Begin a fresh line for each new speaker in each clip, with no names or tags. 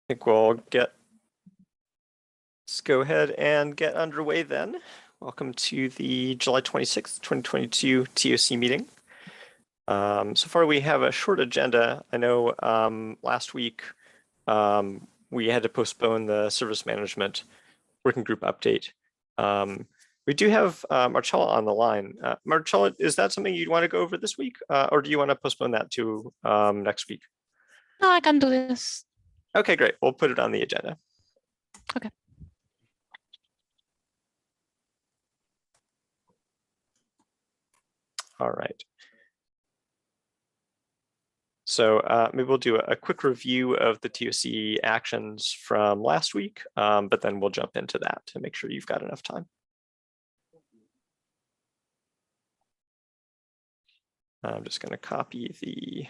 think let's go ahead and get underway then. Welcome to the July 26th, 2022 TOC meeting. So far we have a short agenda. I know last week we had to postpone the service management working group update. We do have Marcela on the line. Marcela, is that something you'd want to go over this week, or do you want to postpone that to next week?
No, I can do this.
Okay, great. We'll put it on the agenda.
Okay.
All right. So maybe we'll do a quick review of the TOC actions from last week, but then we'll jump into that to make sure you've got enough time. I'm just going to copy the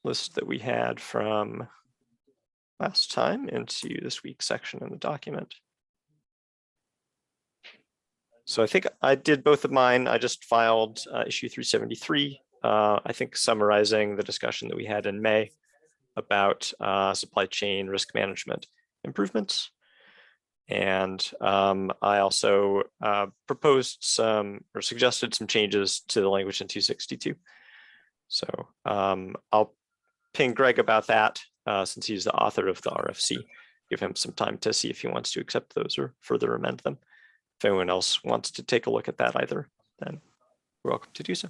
list that we had from last time into this week's section in the document. So I think I did both of mine. I just filed issue 373, I think summarizing the discussion that we had in May about supply chain risk management improvements. And I also proposed some or suggested some changes to the language in 262. So I'll ping Greg about that since he's the author of the RFC, give him some time to see if he wants to accept those or further amend them. If anyone else wants to take a look at that either, then you're welcome to do so.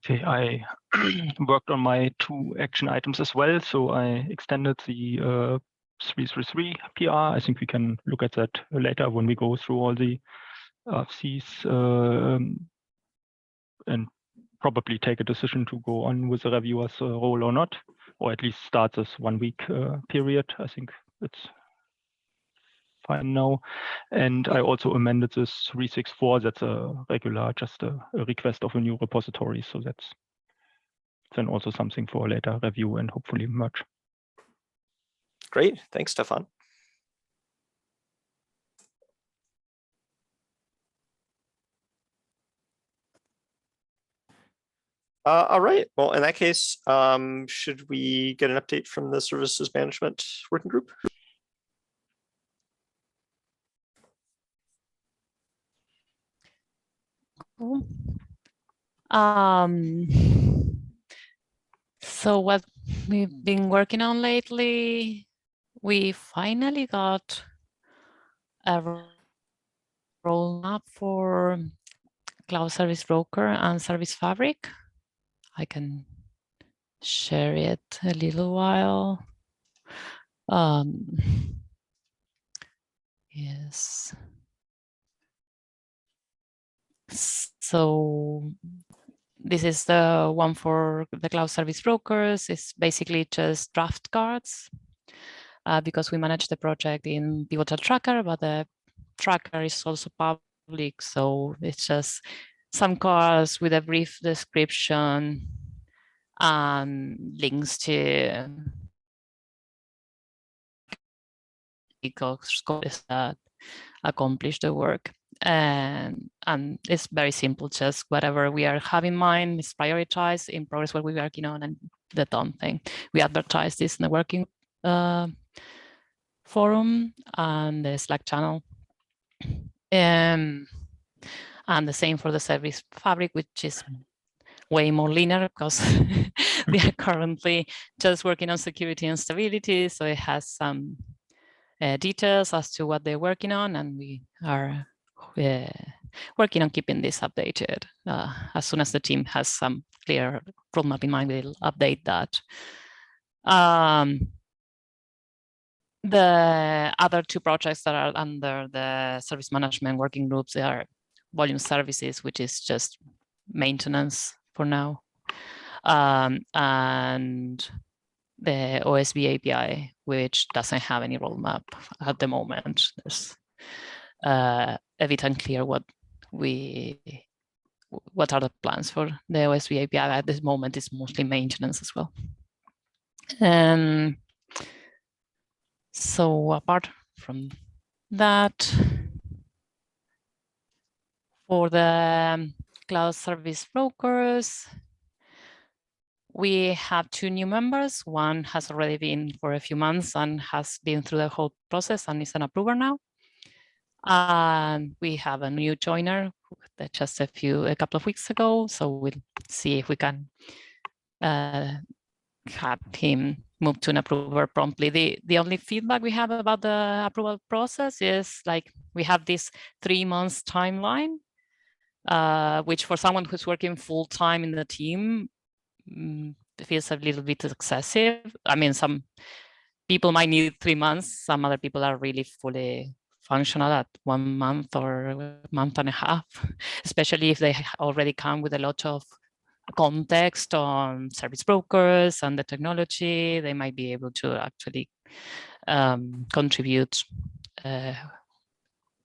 Okay, I worked on my 2 action items as well. So I extended the 333 PR. I think we can look at that later when we go through all the RFCs and probably take a decision to go on with the reviewer's role or not, or at least start this 1-week period. I think it's fine now. And I also amended this 364. That's a regular, just a request of a new repository. So that's then also something for later review and hopefully merge.
Great, thanks, Stephan. All right, well, in that case, should we get an update from the services management working group?
Cool. So what we've been working on lately, we finally got a roadmap for Cloud Service Broker and Service Fabrik. I can share it a little while. Yes. So this is the one for the Cloud Service Brokers. It's basically just draft cards because we manage the project in Pivotal Tracker, but the tracker is also public. So it's just some cards with a brief description and links to scopes that accomplish the work. And it's very simple, just whatever we have in mind is prioritized, in progress what we're working on, and the done thing. We advertise this in the working forum and the Slack channel. And the same for the Service Fabrik, which is way more linear because we are currently just working on security and stability. So it has some details as to what they're working on, and we are working on keeping this updated. As soon as the team has some clear roadmap in mind, we'll update that. The other 2 projects that are under the service management working groups, they are volume services, which is just maintenance for now, and the OSB Api, which doesn't have any roadmap at the moment. There's a bit unclear what are the plans for the OSB API. At this moment, it's mostly maintenance as well. So apart from that, for the Cloud Service Brokers, We have 2 new members. One has already been for a few months and has been through the whole process and is an approver now. And we have a new joiner that just a couple of weeks ago. So we'll see if we can have him move to an approver promptly. The only feedback we have about the approval process is like we have this 3 months timeline, which for someone who's working full time in the team feels a little bit excessive. I mean, some people might need 3 months. Some other people are really fully functional at 1 month or a month and a half, especially if they already come with a lot of context on service brokers and the technology. They might be able to actually contribute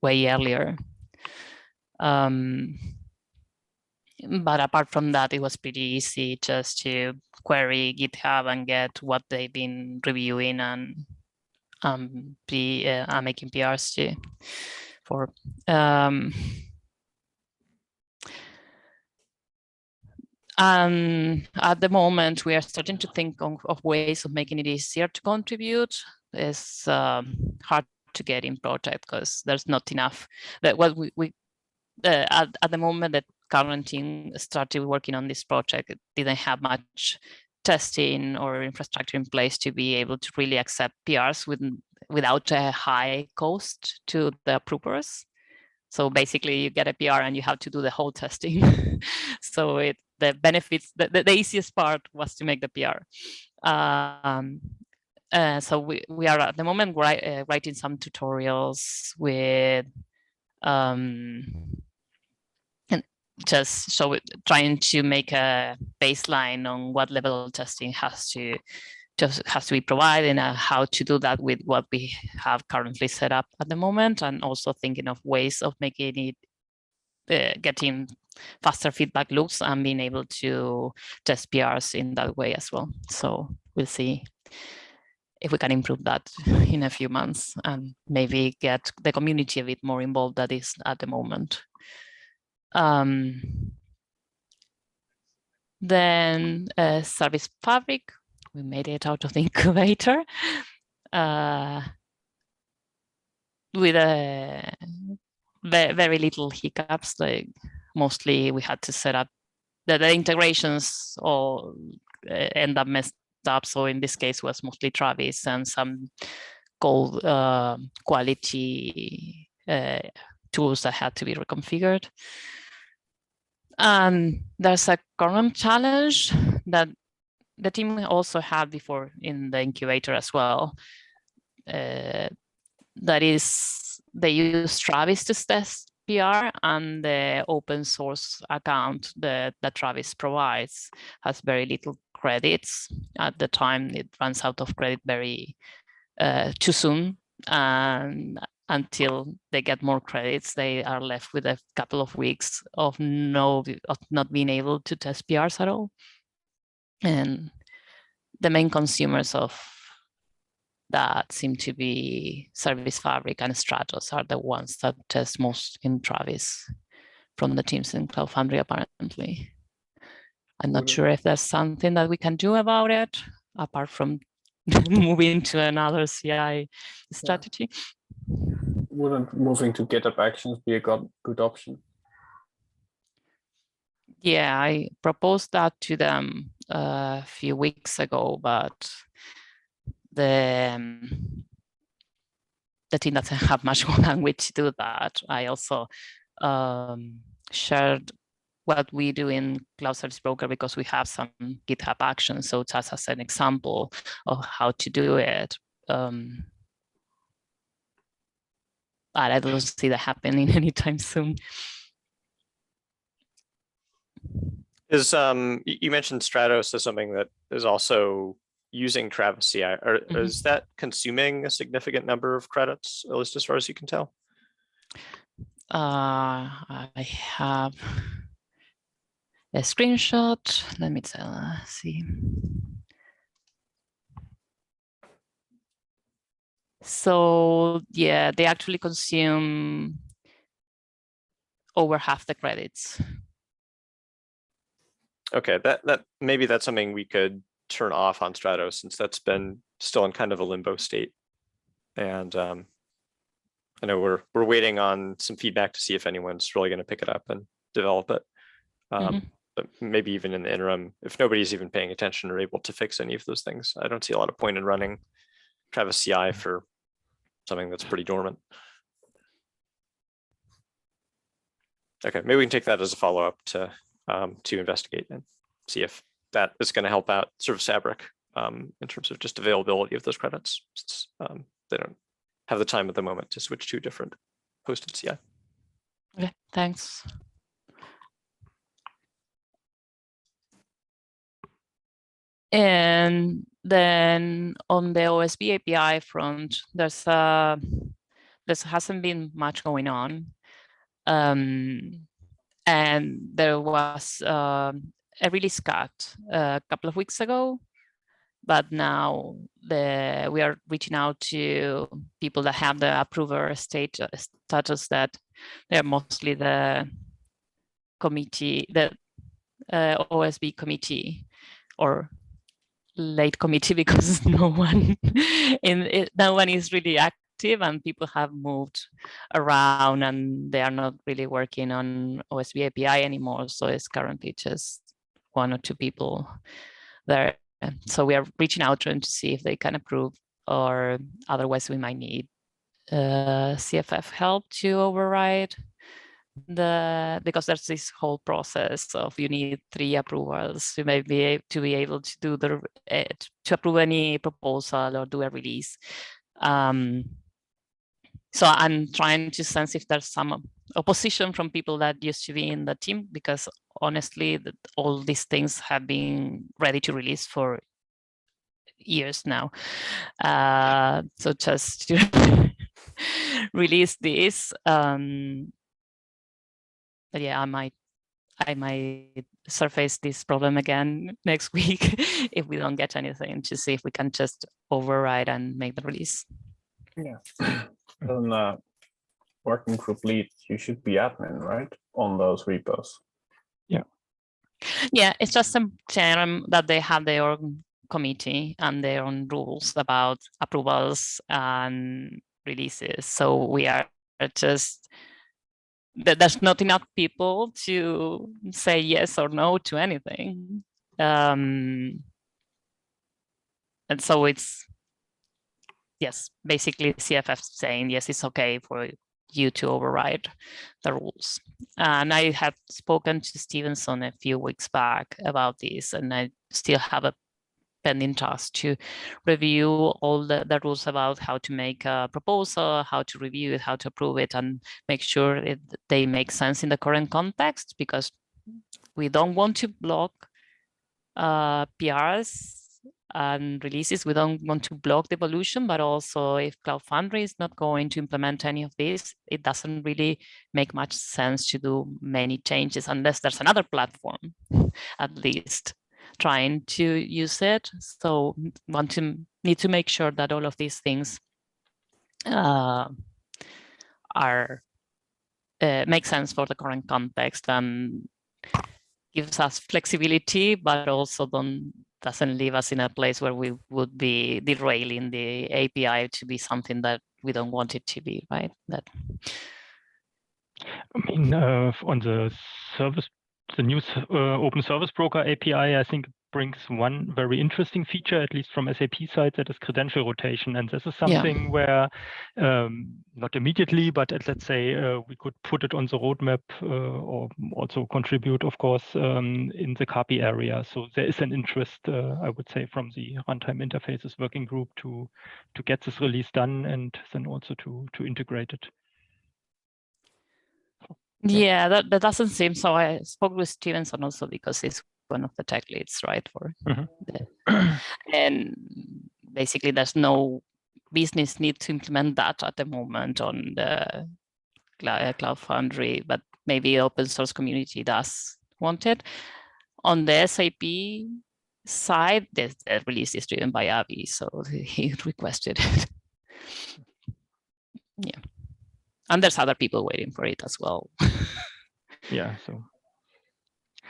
way earlier. But apart from that, it was pretty easy just to query GitHub and get what they've been reviewing and making PRs too. For at the moment, we are starting to think of ways of making it easier to contribute. It's hard to get in project because there's not enough. That what we at the moment that current team started working on this project, it didn't have much testing or infrastructure in place to be able to really accept PRs without a high cost to the approvers. So basically you get a PR and you have to do the whole testing. So the benefits, the easiest part was to make the PR. So we are at the moment writing some tutorials with and just trying to make a baseline on what level of testing has to be provided and how to do that with what we have currently set up at the moment, and also thinking of ways of making it getting faster feedback loops and being able to test PRs in that way as well. So we'll see if we can improve that in a few months and maybe get the community a bit more involved than is at the moment. Then Service Fabrik, we made it out of the incubator with very little hiccups. Like mostly we had to set up the integrations all end up messed up. So in this case was mostly Travis and some code quality tools that had to be reconfigured. And there's a current challenge that the team also had before in the incubator as well. That is, they use Travis to test PR, and the open source account that Travis provides has very little credits. At the time, it runs out of credit very too soon, and until they get more credits, they are left with a couple of weeks of not being able to test PRs at all. And the main consumers of that seem to be Service Fabrik and Stratos are the ones that test most in Travis from the teams in Cloud Foundry, apparently. I'm not sure if there's something that we can do about it, apart from moving to another CI strategy.
Wouldn't moving to GitHub Actions be a good option?
Yeah, I proposed that to them a few weeks ago, but the team doesn't have much language to do that. I also shared what we do in Cloud Service Broker because we have some GitHub actions. So just as an example of how to do it. But I don't see that happening anytime soon.
Is you mentioned Stratos as something that is also using Travis CI, or is that consuming a significant number of credits, at least as far as you can tell?
I have a screenshot. Let me see. So yeah, they actually consume over half the credits.
Okay, that maybe that's something we could turn off on Strato, since that's been still in kind of a limbo state. And I know we're waiting on some feedback to see if anyone's really going to pick it up and develop it. But maybe even in the interim, if nobody's even paying attention or able to fix any of those things, I don't see a lot of point in running Travis CI for something that's pretty dormant. Okay, maybe we can take that as a follow-up to investigate and see if that is going to help out Service Fabric in terms of just availability of those credits. Since, they don't have the time at the moment to switch to a different hosted CI.
Okay, thanks. And then on the OSB API front, there hasn't been much going on. And there was a release cut a couple of weeks ago, but now we are reaching out to people that have the approver status that they're mostly the committee, the OSB committee, or late committee, because no one is really active and people have moved around and they are not really working on OSB API anymore. So it's currently just 1 or 2 people there. So we are reaching out to them to see if they can approve, or otherwise we might need CFF help to override because there's this whole process of you need 3 approvals to maybe to be able to do to approve any proposal or do a release. So I'm trying to sense if there's some opposition from people that used to be in the team, because honestly, all these things have been ready to release for years now. So just to release this, but yeah, I might surface this problem again next week if we don't get anything, to see if we can just override and make the release.
Yeah. And working group lead, you should be admin, right, on those repos?
Yeah, it's just a term that they have their own committee and their own rules about approvals and releases. So we are just, there's not enough people to say yes or no to anything. And so it's, yes, basically CFF saying, yes, it's okay for you to override the rules. And I have spoken to Stevenson a few weeks back about this, and I still have a pending task to review all the rules about how to make a proposal, how to review it, how to approve it, and make sure they make sense in the current context, because we don't want to block PRs and releases. We don't want to block the evolution, but also if Cloud Foundry is not going to implement any of this, it doesn't really make much sense to do many changes unless there's another platform, at least, trying to use it. So need to make sure that all of these things make sense for the current context and gives us flexibility, but also doesn't leave us in a place where we would be derailing the API to be something that we don't want it to be, right?
I mean, on the new Open Service Broker API, I think it brings one very interesting feature, at least from SAP side, that is credential rotation. And this is something where, not immediately, but let's say we could put it on the roadmap or also contribute, of course, in the CAPI area. So there is an interest, I would say, from the runtime interfaces working group to get this release done and then also to integrate it.
Yeah, that doesn't seem so. I spoke with Stevenson also because he's one of the tech leads, right? And basically there's no business need to implement that at the moment on the Cloud Foundry, but maybe open source community does want it. On the SAP side, the release is driven by Api, so he requested it. Yeah. And there's other people waiting for it as well.
Yeah, so.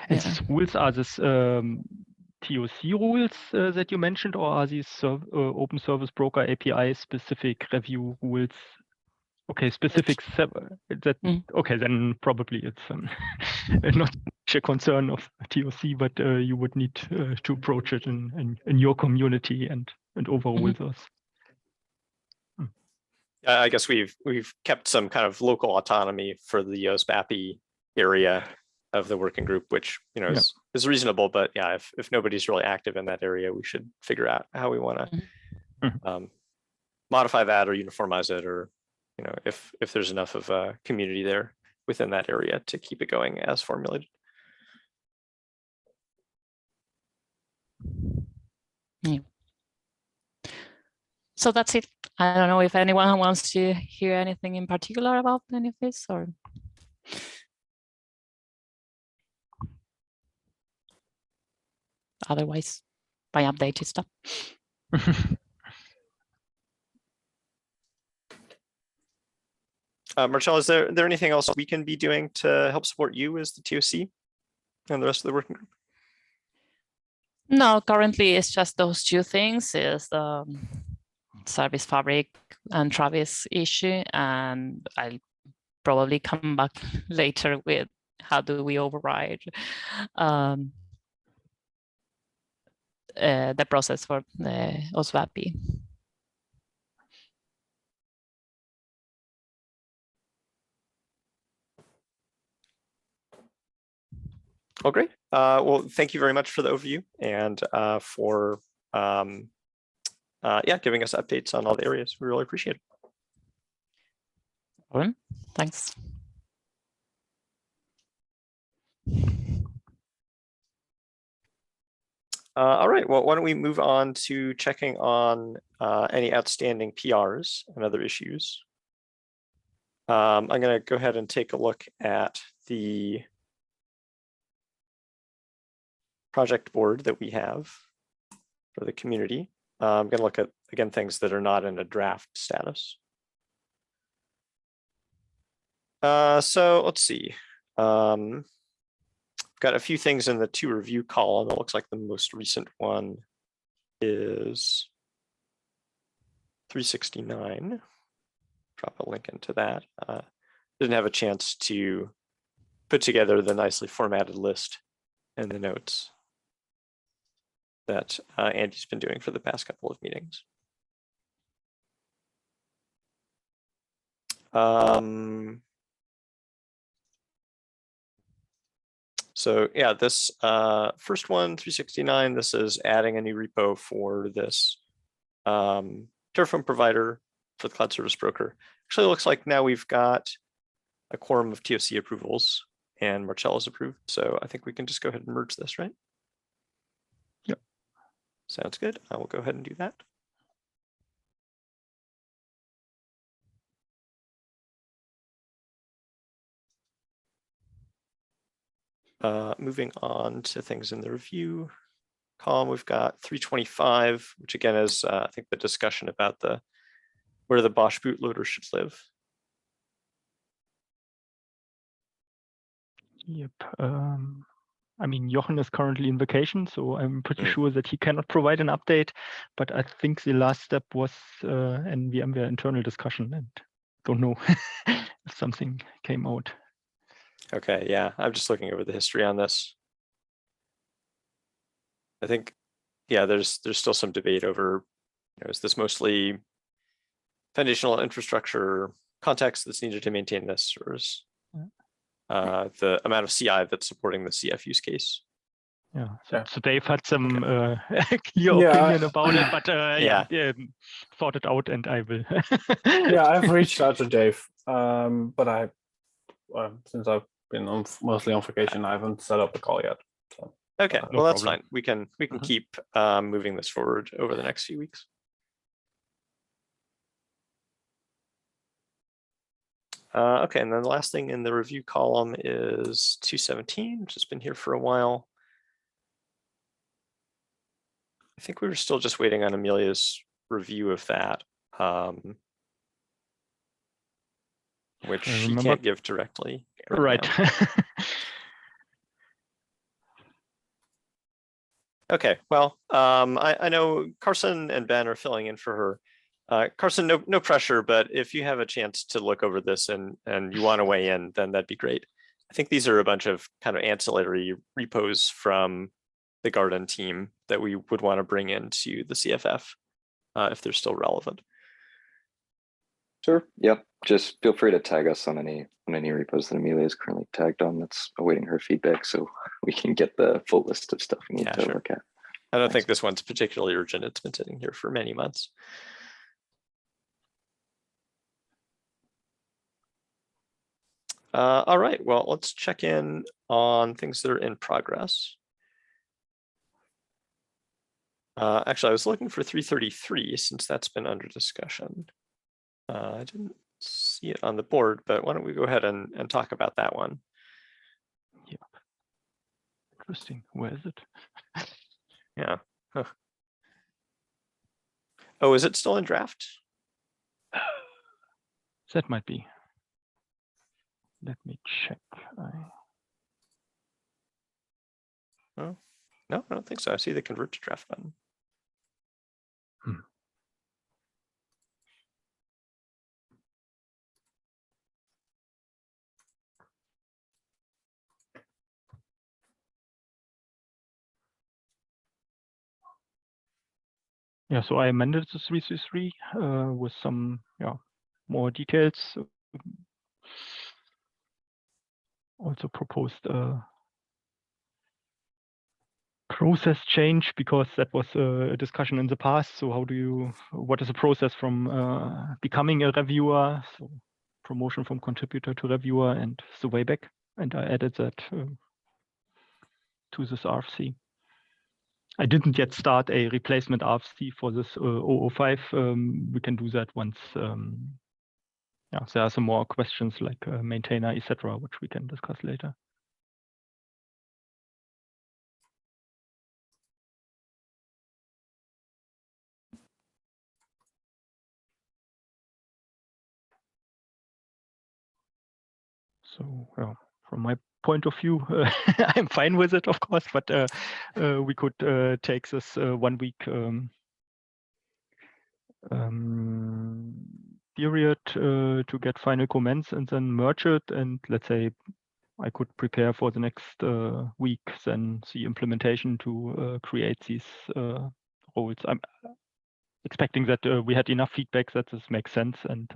And these rules are this TOC rules that you mentioned, or are these Open Service Broker API specific review rules? Okay, specific that okay, then probably it's not a concern of TOC, but you would need to approach it in your community and overrule those.
I guess we've kept some kind of local autonomy for the OSBAPI area of the working group, which is reasonable. But yeah, if nobody's really active in that area, we should figure out how we want to modify that or uniformize it, or if there's enough of a community there within that area to keep it going as formulated.
Yeah. So that's it. I don't know if anyone wants to hear anything in particular about any of this, or otherwise my updated stuff.
Marcela, is there anything else we can be doing to help support you as the TOC and the rest of the working group?
No, currently it's just those two things: is the Service Fabrik and Travis issue, and I'll probably come back later with how do we override the process for the OSBAPI.
Oh, great. Well, thank you very much for the overview and for giving us updates on all the areas. We really appreciate it.
Ruben, thanks.
All right, well, why don't we move on to checking on any outstanding PRs and other issues. I'm going to go ahead and take a look at the project board that we have for the community. I'm going to look at, again, things that are not in a draft status. So let's see. Got a few things in the to review column. It looks like the most recent one is 369. Drop a link into that. Didn't have a chance to put together the nicely formatted list and the notes that Andy's been doing for the past couple of meetings. So yeah, this first one, 369, this is adding a new repo for this Terraform provider for the cloud service broker. Actually, it looks like now we've got a quorum of TOC approvals and Marcela's approved. So I think we can just go ahead and merge this, right?
Yep.
Sounds good. I will go ahead and do that. Moving on to things in the review column, we've got 325, which again is I think the discussion about where the Bosch bootloader should live.
Yep. I mean, Jochen is currently in vacation, so I'm pretty sure that he cannot provide an update. But I think the last step was an VMware internal discussion, and don't know if something came out.
Okay, yeah, I'm just looking over the history on this. I think, yeah, there's still some debate over, is this mostly foundational infrastructure context that's needed to maintain this, or is the amount of CI that's supporting the CF use case?
Yeah, so Dave had some clear opinion about it, but thought it out, and I will.
Yeah, I've reached out to Dave, but since I've been mostly on vacation, I haven't set up a call yet. So.
Okay, well, that's
problem.
fine. We can keep moving this forward over the next few weeks. Okay, and then the last thing in the review column is 217, which has been here for a while. I think we were still just waiting on Amelia's review of that, which she can't give directly.
Right.
Okay, well, I know Carson and Ben are filling in for her. Carson, no pressure, but if you have a chance to look over this and you want to weigh in, then that'd be great. I think these are a bunch of kind of ancillary repos from the Garden team that we would want to bring into the CFF if they're still relevant.
Sure. Yep. Just feel free to tag us on any repos that Amelia is currently tagged on. That's awaiting her feedback, so we can get the full list of stuff we need to look at.
I don't think this one's particularly urgent. It's been sitting here for many months. All right. Well, let's check in on things that are in progress. Actually, I was looking for 333 since that's been under discussion. I didn't see it on the board, but why don't we go ahead and talk about that one?
Yeah. Interesting. Where is it?
Yeah. Huh. Oh, is it still in draft?
That might be. Let me check.
Oh, no, I don't think so. I see the convert to draft button.
Yeah, so I amended the 333 with some more details. Also proposed a process change because that was a discussion in the past. So what is the process from becoming a reviewer? So promotion from contributor to reviewer and the way back. And I added that to this RFC. I didn't yet start a replacement RFC for this 005. We can do that once there are some more questions like maintainer, etc., which we can discuss later. So from my point of view, I'm fine with it, of course, but we could take this 1 week period to get final comments and then merge it. And let's say I could prepare for the next week, then the implementation to create these roles. I'm expecting that we had enough feedback that this makes sense and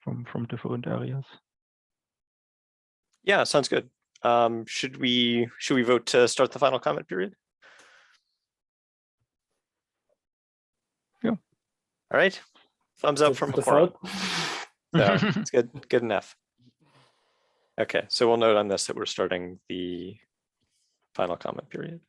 from different areas.
Yeah, sounds good. Should we vote to start the final comment period?
Yeah.
All right. Thumbs up from Cora. So it's good enough. Okay, so we'll note on this that we're starting the final comment period.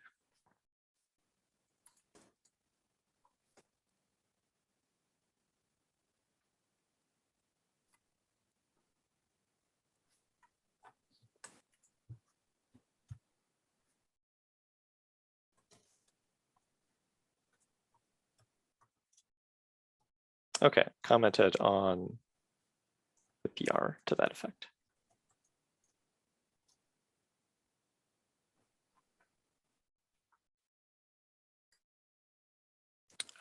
Okay, commented on the PR to that effect.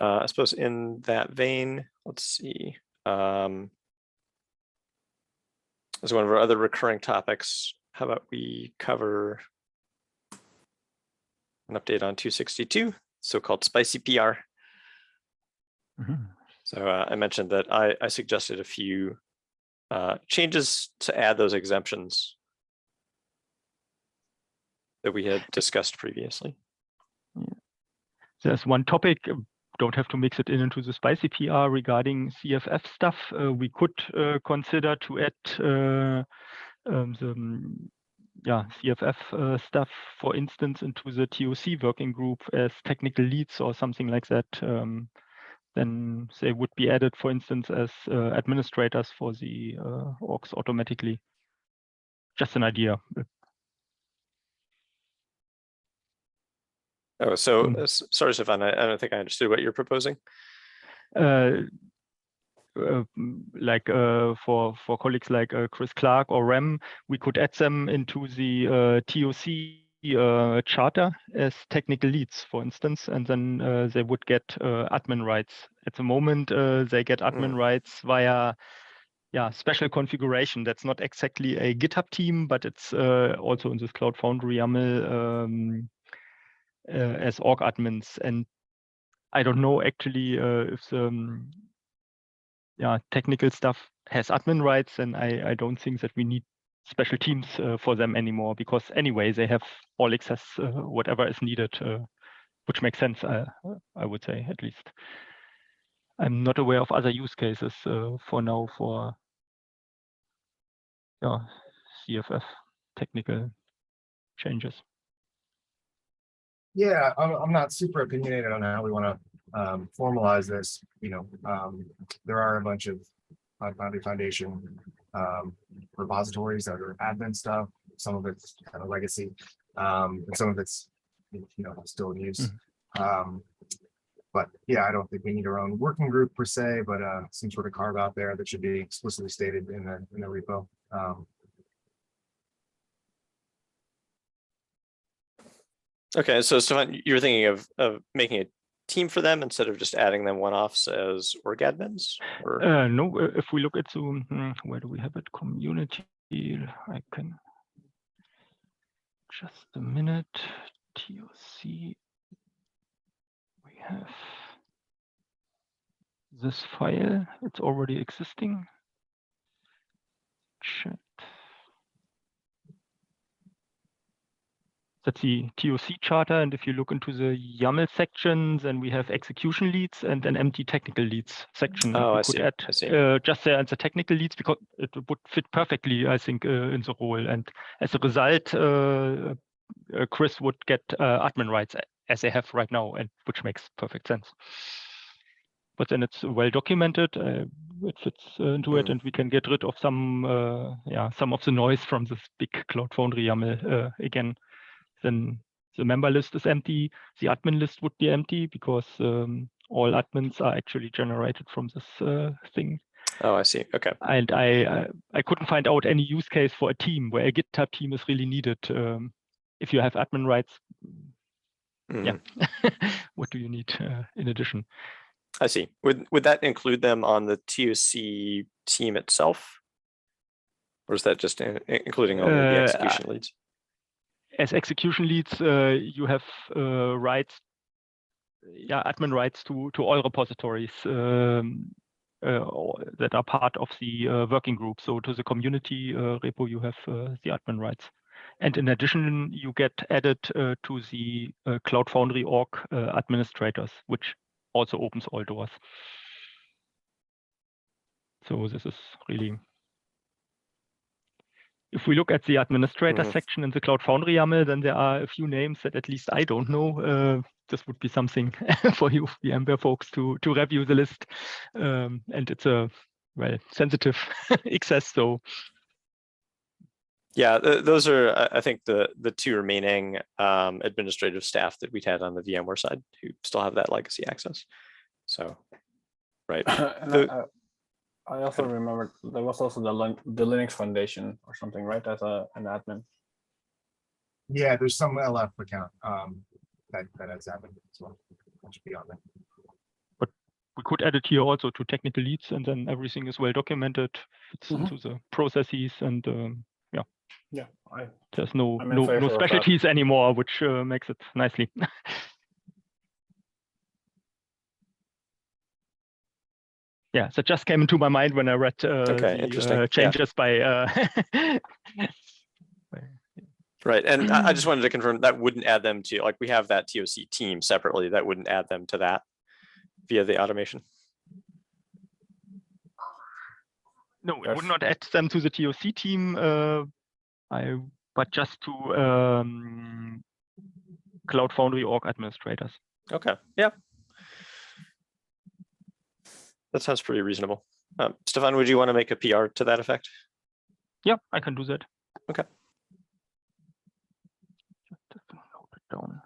I suppose in that vein, let's see. As one of our other recurring topics, how about we cover an update on 262, so-called spicy PR.
Mm-hmm.
So I mentioned that I suggested a few changes to add those exemptions that we had discussed previously.
Yeah. There's one topic, don't have to mix it into the spicy PR regarding CFF stuff. We could consider to add the CFF stuff, for instance, into the TOC working group as technical leads or something like that. Then they would be added, for instance, as administrators for the orgs automatically. Just an idea.
Oh, so sorry, Stephan, I don't think I understood what you're proposing.
Like for colleagues like Chris Clark or Rem, we could add them into the TOC charter as technical leads, for instance, and then they would get admin rights. At the moment, they get admin rights via special configuration. That's not exactly a GitHub team, but it's also in this Cloud Foundry YAML as org admins. And I don't know actually if the technical stuff has admin rights, and I don't think that we need special teams for them anymore, because anyway they have all access whatever is needed, which makes sense, I would say, at least. I'm not aware of other use cases for now for CFF technical changes.
Yeah, I'm not super opinionated on how we want to formalize this. There are a bunch of Foundry Foundation repositories that are admin stuff. Some of it's kind of legacy, and some of it's still in use. But yeah, I don't think we need our own working group per se, but some sort of carve out there that should be explicitly stated in the repo.
Okay, so Stephan, you're thinking of making a team for them instead of just adding them one-offs as org admins? Or?
No, if we look at the, where do we have it? Community, I can, just a minute, TOC, we have this file, it's already existing. Chat. That's the TOC charter, and if you look into the YAML section, then we have execution leads and an empty technical leads section.
Oh,
we
I
could
see.
add
I see.
just there as the technical leads, because it would fit perfectly, I think, in the role. And as a result, Chris would get admin rights as they have right now, and which makes perfect sense. But then it's well documented. It fits into it, and we can get rid of some of the noise from this big Cloud Foundry YAML again. Then the member list is empty. The admin list would be empty because all admins are actually generated from this thing.
Oh, I see. Okay.
And I couldn't find out any use case for a team where a GitHub team is really needed. If you have admin rights, what do you need in addition?
I see. Would that include them on the TOC team itself? Or is that just including only the execution leads?
As execution leads, you have rights, admin rights to all repositories that are part of the working group. So to the community repo, you have the admin rights. And in addition, you get added to the Cloud Foundry org administrators, which also opens all doors. So this is really, if we look at the administrator section in the Cloud Foundry YAML, then there are a few names that at least I don't know. This would be something for you VMware folks to review the list. And it's a sensitive access. So
yeah, those are, I think, the two remaining administrative staff that we'd had on the VMware side who still have that legacy access. So, right.
I also remember there was also the Linux Foundation or something, right? As an admin.
Yeah, there's some LF account that has admin as well. That should be on there.
But we could add it here also to technical leads, and then everything is well documented. It's into the processes, and there's no specialties anymore, which makes it nicely. Yeah, that just came into my mind when I read the changes by.
Right, and I just wanted to confirm that wouldn't add them to, like, we have that TOC team separately. That wouldn't add them to that via the automation.
No, it would not add them to the TOC team. But just to Cloud Foundry org administrators.
Okay, yeah. That sounds pretty reasonable. Stephan, would you want to make a PR to that effect?
Yeah, I can do that.
Okay.
Just note it down.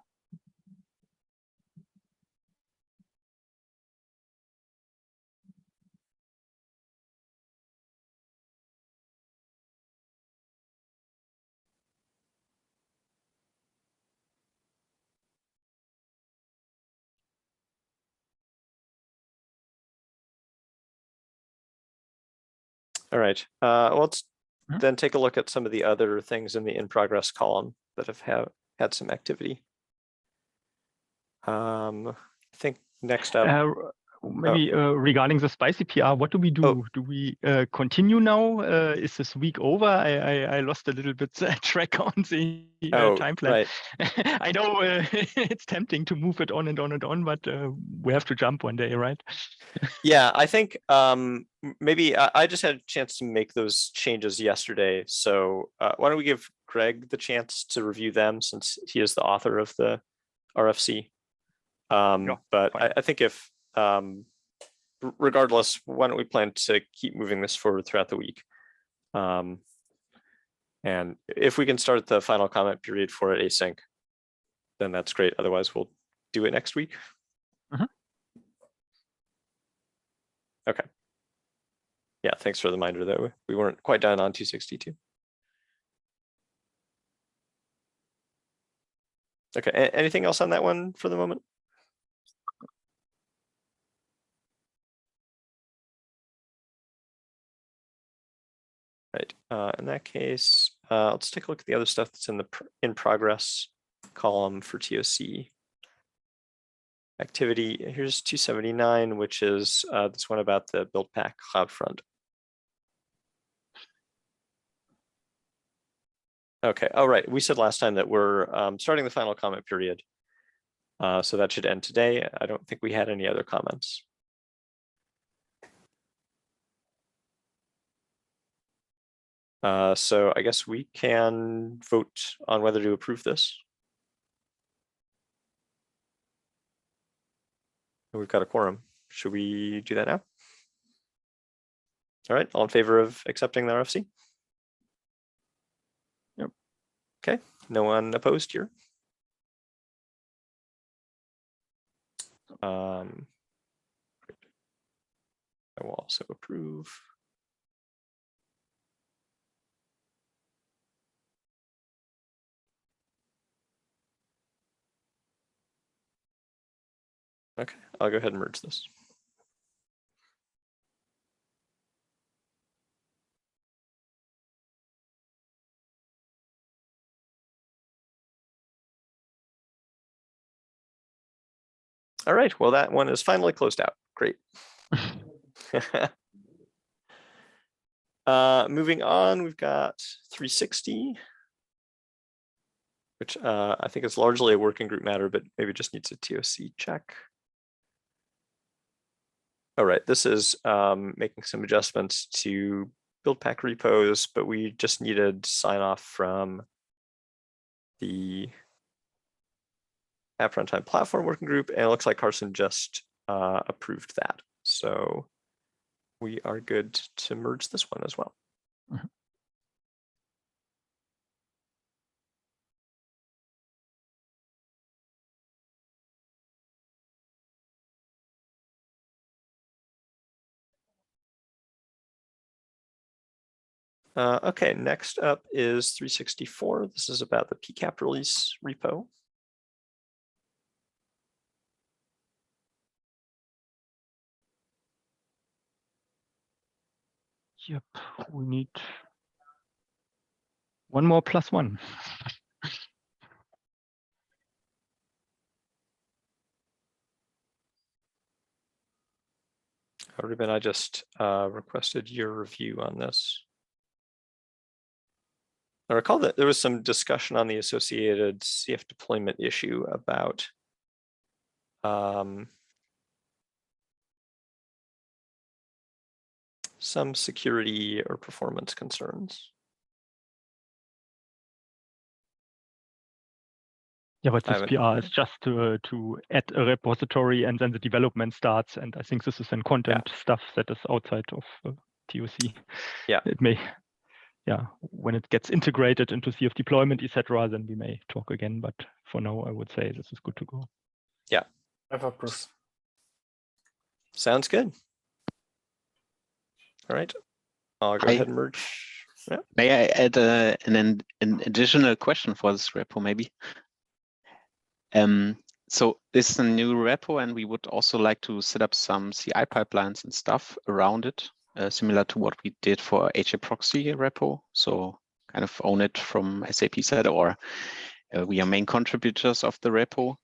All right. Well, let's
Mhm.
then take a look at some of the other things in the in progress column that have had some activity. I think next up.
Maybe regarding the spicy PR, what do we do?
Oh.
Do we continue now? Is this week over? I lost a little bit track on the time plan.
Right.
I know it's tempting to move it on and on and on, but we have to jump one day, right?
Yeah, I think maybe I just had a chance to make those changes yesterday. So why don't we give Greg the chance to review them, since he is the author of the RFC. But I think if regardless, why don't we plan to keep moving this forward throughout the week? And if we can start the final comment period for it async, then that's great. Otherwise, we'll do it next week. Okay. Yeah, thanks for the reminder though. We weren't quite done on 262. Okay, anything else on that one for the moment? Right, in that case, let's take a look at the other stuff that's in the in progress column for TOC. Activity, here's 279, which is this one about the build pack CloudFront. Okay, all right, we said last time that we're starting the final comment period. So that should end today. I don't think we had any other comments. So I guess we can vote on whether to approve this. We've got a quorum. Should we do that now? All right, all in favor of accepting the RFC?
Yep.
Okay, no one opposed here. I will also approve. Okay, I'll go ahead and merge this. All right, well, that one is finally closed out. Great. Moving on, we've got 360, which I think is largely a working group matter, but maybe just needs a TOC check. All right, this is making some adjustments to build pack repos, but we just needed sign off from the App Runtime Platform Working Group, and it looks like Carson just approved that. So we are good to merge this one as well. Okay, next up is 364. This is about the PCAP release repo.
Yep, we need one more +1.
Ruben, I just requested your review on this. I recall that there was some discussion on the associated CF deployment issue about some security or performance concerns.
Yeah, but this PR is just to add a repository and then the development starts. And I think this is in content stuff that is outside of TOC.
Yeah,
it may, when it gets integrated into CF deployment, etc., then we may talk again. But for now, I would say this is good to go.
Yeah,
I've approved.
Sounds good. All right, I'll go ahead and merge. Yeah.
May I add an additional question for this repo, maybe? So this is a new repo, and we would also like to set up some CI pipelines and stuff around it. similar to what we did for HA proxy repo. So kind of own it from SAP side, or we are main contributors of the repo.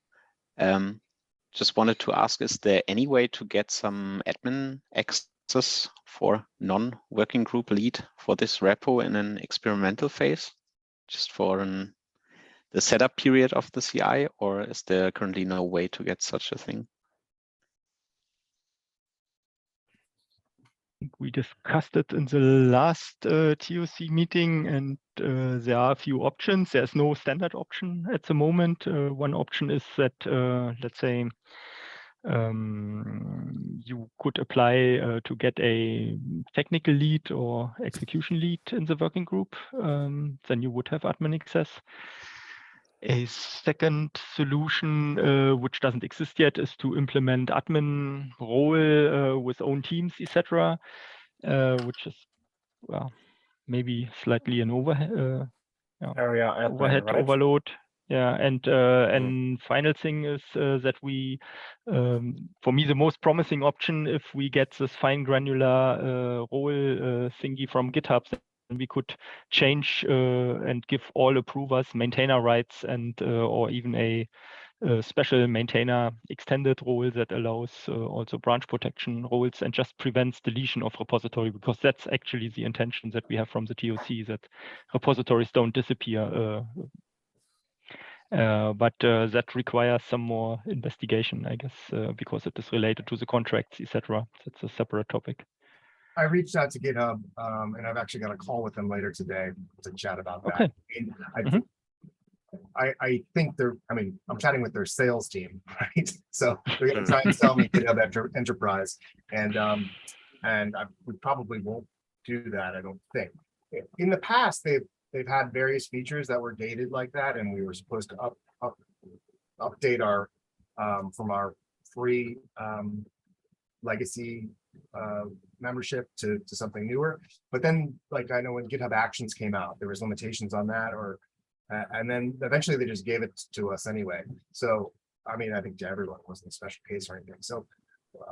Just wanted to ask, is there any way to get some admin access for non-working group lead for this repo in an experimental phase, just for the setup period of the CI, or is there currently no way to get such a thing?
We discussed it in the last TOC meeting, and there are a few options. There's no standard option at the moment. One option is that, let's say, you could apply to get a technical lead or execution lead in the working group. Then you would have admin access. A second solution, which doesn't exist yet, is to implement admin role with own teams, etc., which is, well, maybe slightly an overhead
right?
overload. Yeah, and final thing is that we, for me, the most promising option, if we get this fine granular role thingy from GitHub, then we could change and give all approvers maintainer rights, and or even a special maintainer extended role that allows also branch protection roles and just prevents deletion of repository, because that's actually the intention that we have from the TOC, that repositories don't disappear. But that requires some more investigation, I guess, because it is related to the contracts, etc. That's a separate topic.
I reached out to GitHub, and I've actually got a call with them later today to chat about that.
Okay.
I think they're, I mean, I'm chatting with their sales team, right? So they're going to try and sell me GitHub Enterprise, and we probably won't do that, I don't think. In the past, they've had various features that were gated like that, and we were supposed to update our from our free legacy membership to something newer. But then, like, I know when GitHub Actions came out, there was limitations on that, or and then eventually they just gave it to us anyway. So I mean, I think to everyone, it wasn't a special case or anything. So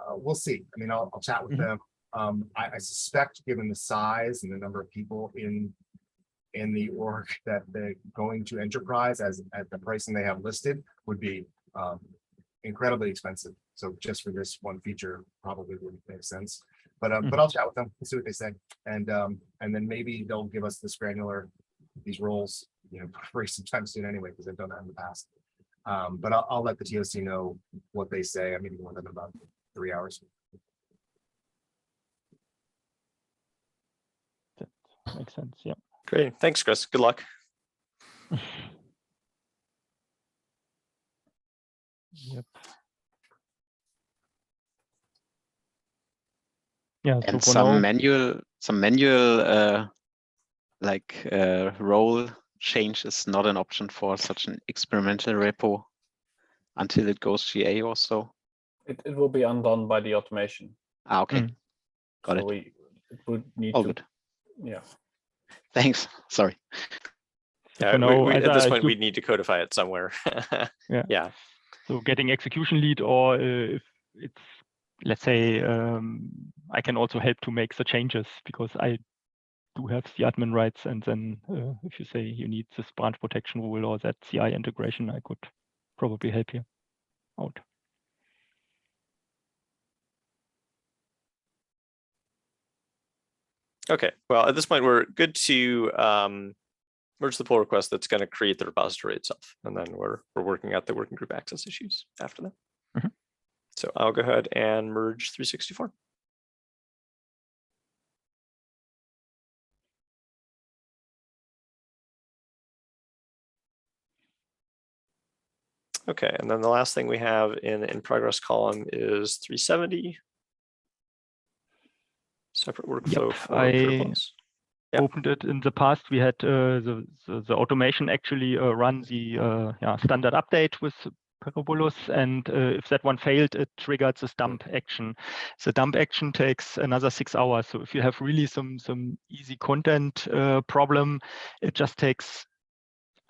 we'll see. I mean, I'll chat with them. I suspect, given the size and the number of people in the org, that they're going to enterprise at the pricing they have listed would be incredibly expensive. So just for this one feature, probably wouldn't make sense. But I'll chat with them and see what they say, and then maybe they'll give us this granular, these roles, you know, free sometime soon anyway, because they've done that in the past. But I'll let the TOC know what they say. I'm meeting with them in about 3 hours.
That makes sense. Yeah.
Great. Thanks, Chris. Good luck.
Yep. Yeah. So
And
for now,
some manual role change is not an option for such an experimental repo until it goes GA or so.
It will be undone by the automation.
Ah, okay. Got
So
it.
it would need
All
to.
good.
Yeah.
Thanks. Sorry.
Yeah,
for now,
at this point, we need to codify it somewhere.
Yeah.
Yeah.
So getting execution lead, or if it's, let's say, I can also help to make the changes, because I do have the admin rights, and then if you say you need this branch protection rule or that CI integration, I could probably help you out.
Okay. Well, at this point, we're good to merge the pull request that's going to create the repository itself, and then we're working out the working group access issues after that. So I'll go ahead and merge 364. Okay, and then the last thing we have in progress column is 370. Separate workflow for protocols. Yep.
Opened it in the past. We had the automation actually run the standard update with Parabolus, and if that one failed, it triggered this dump action. The dump action takes another 6 hours. So if you have really some easy content problem, it just takes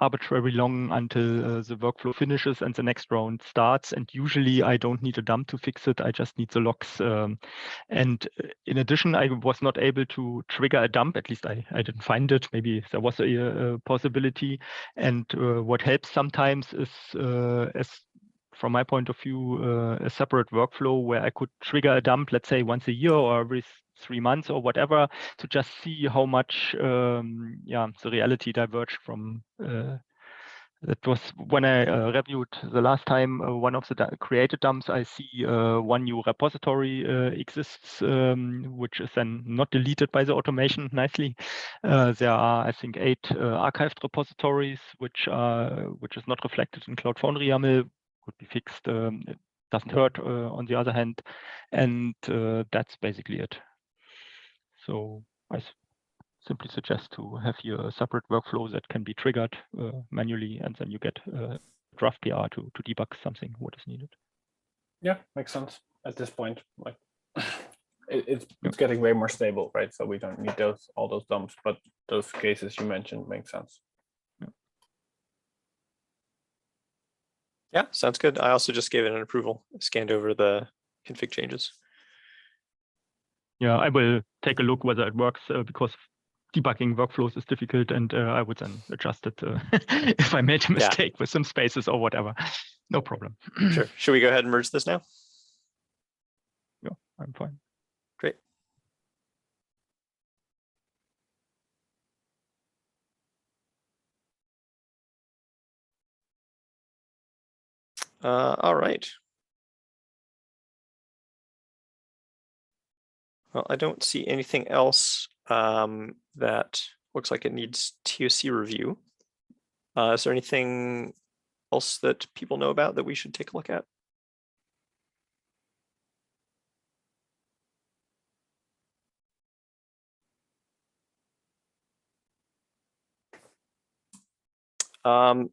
arbitrarily long until the workflow finishes and the next round starts. And usually I don't need a dump to fix it. I just need the logs. And in addition, I was not able to trigger a dump. At least I didn't find it. Maybe there was a possibility. And what helps sometimes is, from my point of view, a separate workflow where I could trigger a dump, let's say once a year or every 3 months or whatever, to just see how much the reality diverged from. That was when I reviewed the last time one of the created dumps. I see one new repository exists, which is then not deleted by the automation nicely. There are, I think, 8 archived repositories, which is not reflected in Cloud Foundry YAML. Could be fixed. It doesn't hurt on the other hand, and that's basically it. So I simply suggest to have your separate workflow that can be triggered manually, and then you get a draft PR to debug something what is needed.
Yeah, makes sense at this point. Like it's getting way more stable, right? So we don't need all those dumps, but those cases you mentioned make sense.
Yeah, sounds good. I also just gave it an approval, scanned over the config changes.
Yeah, I will take a look whether it works because debugging workflows is difficult, and I would then adjust it if I made a mistake with some spaces or whatever. No problem.
Sure. Should we go ahead and merge this now?
Yeah, I'm fine.
Great. All right. Well, I don't see anything else that looks like it needs TOC review. Is there anything else that people know about that we should take a look at?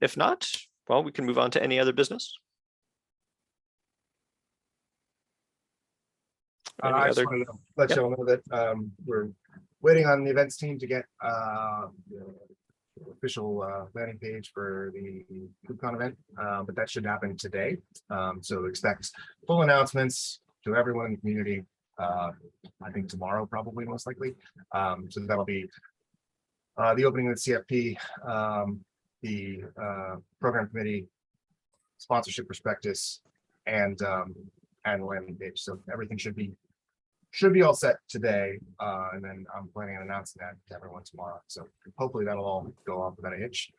If not, well, we can move on to any other business.
I just wanted to let you all know that we're waiting on the events team to get the official landing page for the KubeCon event, but that should happen today. So expect full announcements to everyone in the community. I think tomorrow, probably most likely. So that'll be the opening of the CFP, the program committee, sponsorship prospectus, and landing page. So everything should be all set today, and then I'm planning on announcing that to everyone tomorrow. So hopefully that'll all go off without a hitch.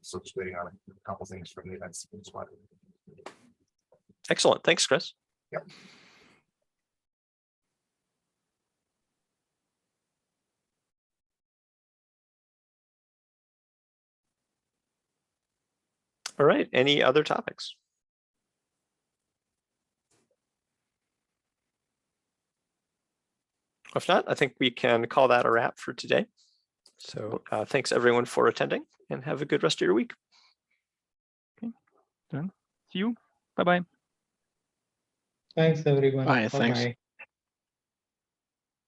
So just waiting on a couple things from the events squad.
Excellent. Thanks, Chris.
Yep.
All right. Any other topics? If not, I think we can call that a wrap for today. So thanks everyone for attending, and have a good rest of your week.
Okay, then see you. Bye-bye.
Thanks, everyone.
Bye, thanks.
Bye-bye.